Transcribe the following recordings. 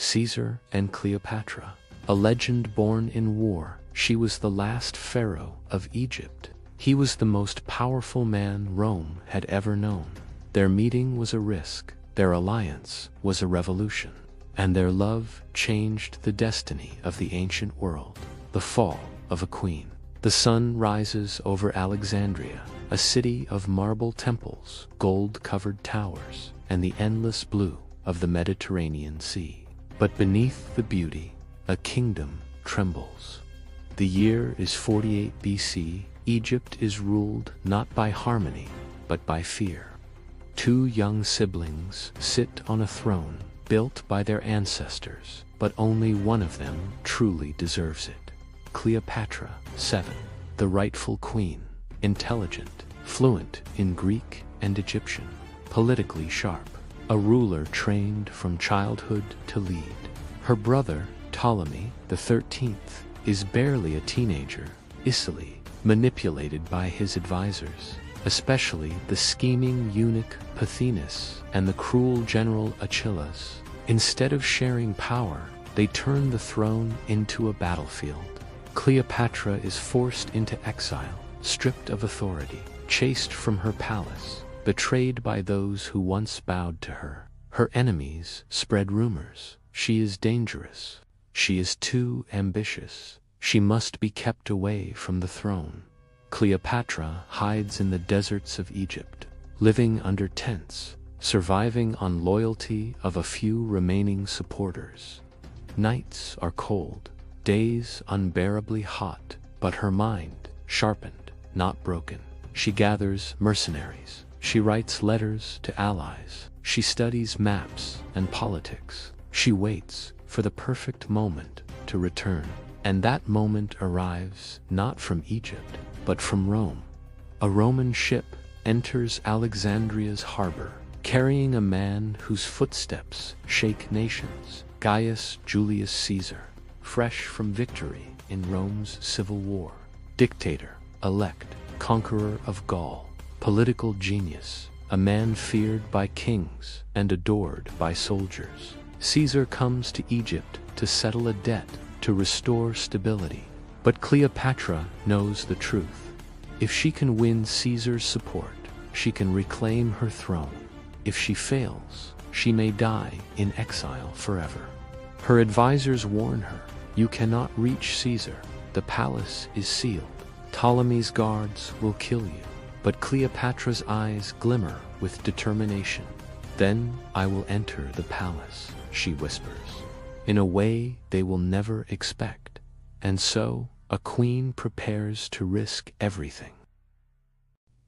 Caesar and Cleopatra. A legend born in war, she was the last pharaoh of Egypt. He was the most powerful man Rome had ever known. Their meeting was a risk, their alliance was a revolution, and their love changed the destiny of the ancient world. The fall of a queen. The sun rises over Alexandria, a city of marble temples, gold-covered towers, and the endless blue of the Mediterranean Sea. But beneath the beauty, a kingdom trembles. The year is 48 BC. Egypt is ruled not by harmony, but by fear. Two young siblings sit on a throne built by their ancestors, but only one of them truly deserves it. Cleopatra, 7, the rightful queen, intelligent, fluent in Greek and Egyptian, politically sharp, a ruler trained from childhood to lead. Her brother, Ptolemy the 13th, is barely a teenager, easily manipulated by his advisors, especially the scheming eunuch Pothinus and the cruel general Achilles. Instead of sharing power, they turn the throne into a battlefield. Cleopatra is forced into exile, stripped of authority, chased from her palace, betrayed by those who once bowed to her. Her enemies spread rumors. She is dangerous. She is too ambitious. She must be kept away from the throne. Cleopatra hides in the deserts of Egypt, living under tents, surviving on loyalty of a few remaining supporters. Nights are cold, days unbearably hot, but her mind, sharpened, not broken. She gathers mercenaries. She writes letters to allies. She studies maps and politics. She waits for the perfect moment to return. And that moment arrives not from Egypt, but from Rome. A Roman ship enters Alexandria's harbor, carrying a man whose footsteps shake nations, Gaius Julius Caesar, fresh from victory in Rome's civil war. Dictator, elect, conqueror of Gaul, political genius, a man feared by kings and adored by soldiers. Caesar comes to Egypt to settle a debt, to restore stability. But Cleopatra knows the truth. If she can win Caesar's support, she can reclaim her throne. If she fails, she may die in exile forever. Her advisors warn her, "You cannot reach Caesar. The palace is sealed. Ptolemy's guards will kill you." But Cleopatra's eyes glimmer with determination. "Then I will enter the palace," she whispers, "in a way they will never expect." And so, a queen prepares to risk everything.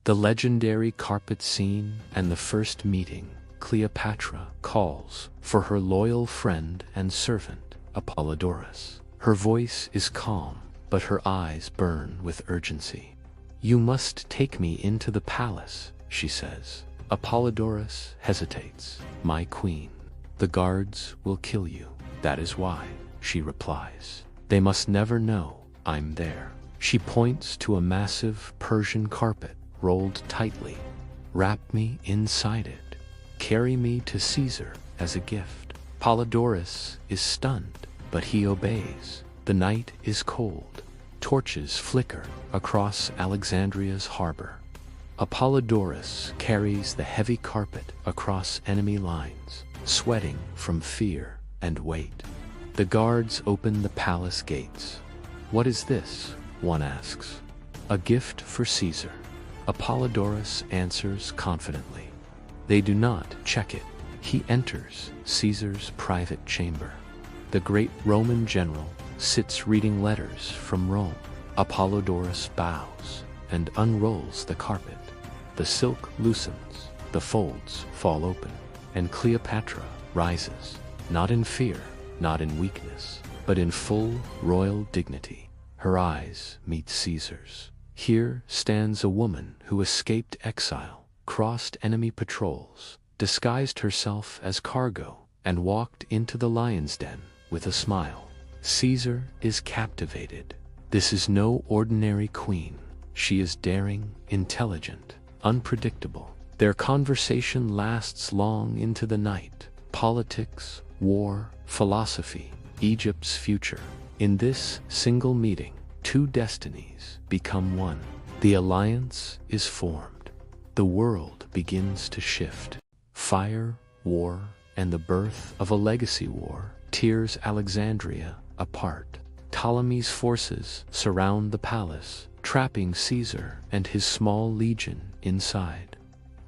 The legendary carpet scene and the first meeting, Cleopatra calls for her loyal friend and servant, Apollodorus. Her voice is calm, but her eyes burn with urgency. "You must take me into the palace," she says. Apollodorus hesitates. "My queen, the guards will kill you. That is why," she replies. "They must never know I'm there." She points to a massive Persian carpet rolled tightly. "Wrap me inside it. Carry me to Caesar as a gift." Apollodorus is stunned, but he obeys. The night is cold. Torches flicker across Alexandria's harbor. Apollodorus carries the heavy carpet across enemy lines, sweating from fear and weight. The guards open the palace gates. "What is this?" one asks. "A gift for Caesar," Apollodorus answers confidently. They do not check it. He enters Caesar's private chamber. The great Roman general sits reading letters from Rome. Apollodorus bows and unrolls the carpet. The silk loosens, the folds fall open, and Cleopatra rises, not in fear, not in weakness, but in full royal dignity. Her eyes meet Caesar's. Here stands a woman who escaped exile, crossed enemy patrols, disguised herself as cargo, and walked into the lion's den with a smile. Caesar is captivated. This is no ordinary queen. She is daring, intelligent, unpredictable. Their conversation lasts long into the night. Politics, war, philosophy, Egypt's future. In this single meeting, two destinies become one. The alliance is formed. The world begins to shift. Fire, war, and the birth of a legacy war tears Alexandria apart. Ptolemy's forces surround the palace, trapping Caesar and his small legion inside.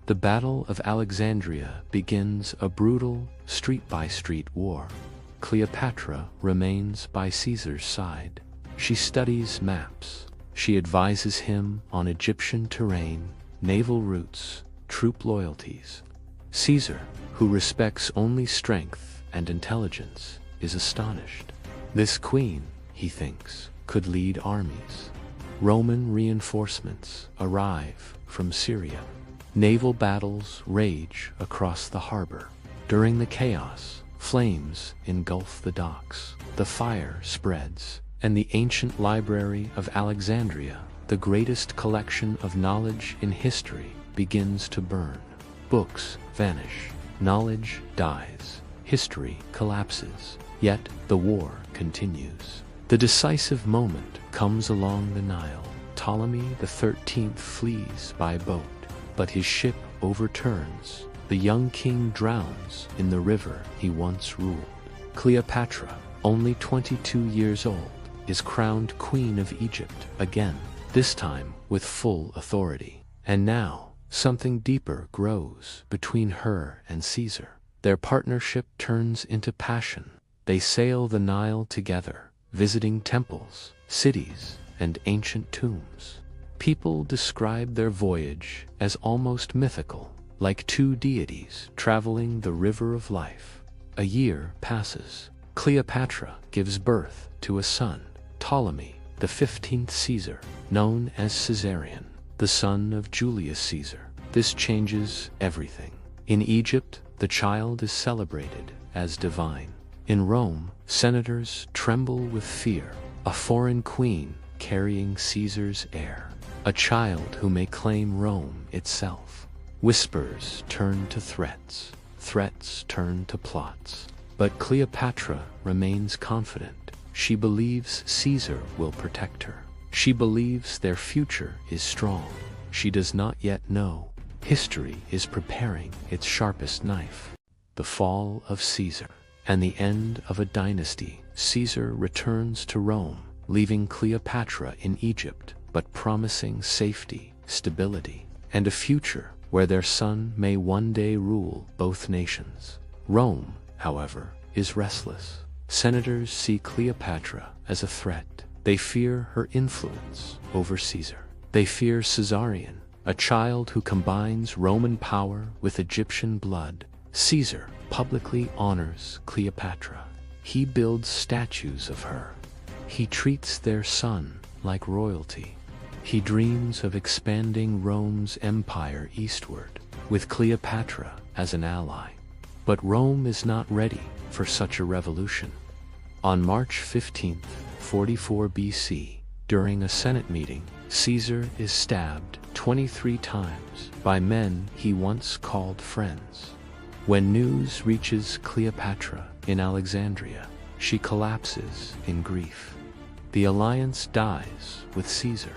The Battle of Alexandria begins a brutal, street-by-street war. Cleopatra remains by Caesar's side. She studies maps. She advises him on Egyptian terrain, naval routes, troop loyalties. Caesar, who respects only strength and intelligence, is astonished. This queen, he thinks, could lead armies. Roman reinforcements arrive from Syria. Naval battles rage across the harbor. During the chaos, flames engulf the docks. The fire spreads, and the ancient library of Alexandria, the greatest collection of knowledge in history, begins to burn. Books vanish. Knowledge dies. History collapses. Yet the war continues. The decisive moment comes along the Nile. Ptolemy XIII flees by boat, but his ship overturns. The young king drowns in the river he once ruled. Cleopatra, only 22 years old, is crowned Queen of Egypt again, this time with full authority. And now, something deeper grows between her and Caesar. Their partnership turns into passion. They sail the Nile together, visiting temples, cities, and ancient tombs. People describe their voyage as almost mythical, like two deities traveling the river of life. A year passes. Cleopatra gives birth to a son, Ptolemy, the 15th Caesar, known as Caesarion, the son of Julius Caesar. This changes everything. In Egypt, the child is celebrated as divine. In Rome, senators tremble with fear. A foreign queen carrying Caesar's heir. A child who may claim Rome itself. Whispers turn to threats. Threats turn to plots. But Cleopatra remains confident. She believes Caesar will protect her. She believes their future is strong. She does not yet know. History is preparing its sharpest knife. The fall of Caesar and the end of a dynasty. Caesar returns to Rome, leaving Cleopatra in Egypt, but promising safety, stability, and a future where their son may one day rule both nations. Rome, however, is restless. Senators see Cleopatra as a threat. They fear her influence over Caesar. They fear Caesarion, a child who combines Roman power with Egyptian blood. Caesar publicly honors Cleopatra. He builds statues of her. He treats their son like royalty. He dreams of expanding Rome's empire eastward, with Cleopatra as an ally. But Rome is not ready for such a revolution. On March 15, 44 BC, during a Senate meeting, Caesar is stabbed 23 times by men he once called friends. When news reaches Cleopatra in Alexandria, she collapses in grief. The alliance dies with Caesar.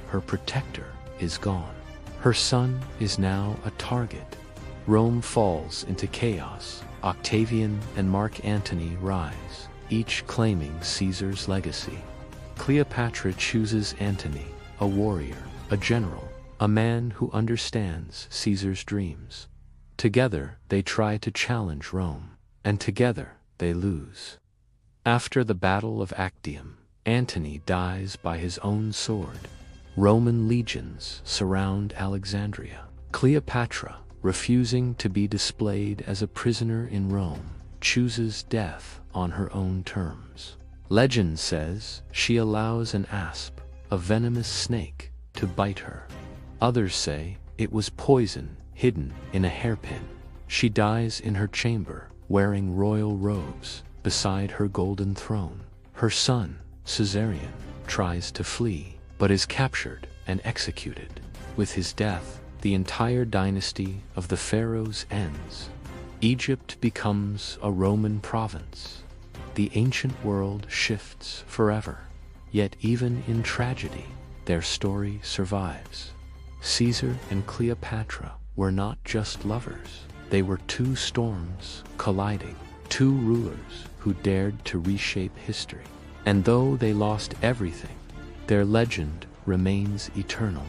Her protector is gone. Her son is now a target. Rome falls into chaos. Octavian and Mark Antony rise, each claiming Caesar's legacy. Cleopatra chooses Antony, a warrior, a general, a man who understands Caesar's dreams. Together they try to challenge Rome, and together they lose. After the Battle of Actium, Antony dies by his own sword. Roman legions surround Alexandria. Cleopatra, refusing to be displayed as a prisoner in Rome, chooses death on her own terms. Legend says she allows an asp, a venomous snake, to bite her. Others say it was poison hidden in a hairpin. She dies in her chamber, wearing royal robes, beside her golden throne. Her son, Caesarion, tries to flee, but is captured and executed. With his death, the entire dynasty of the pharaohs ends. Egypt becomes a Roman province. The ancient world shifts forever. Yet even in tragedy, their story survives. Caesar and Cleopatra were not just lovers. They were two storms colliding, two rulers who dared to reshape history. And though they lost everything, their legend remains eternal.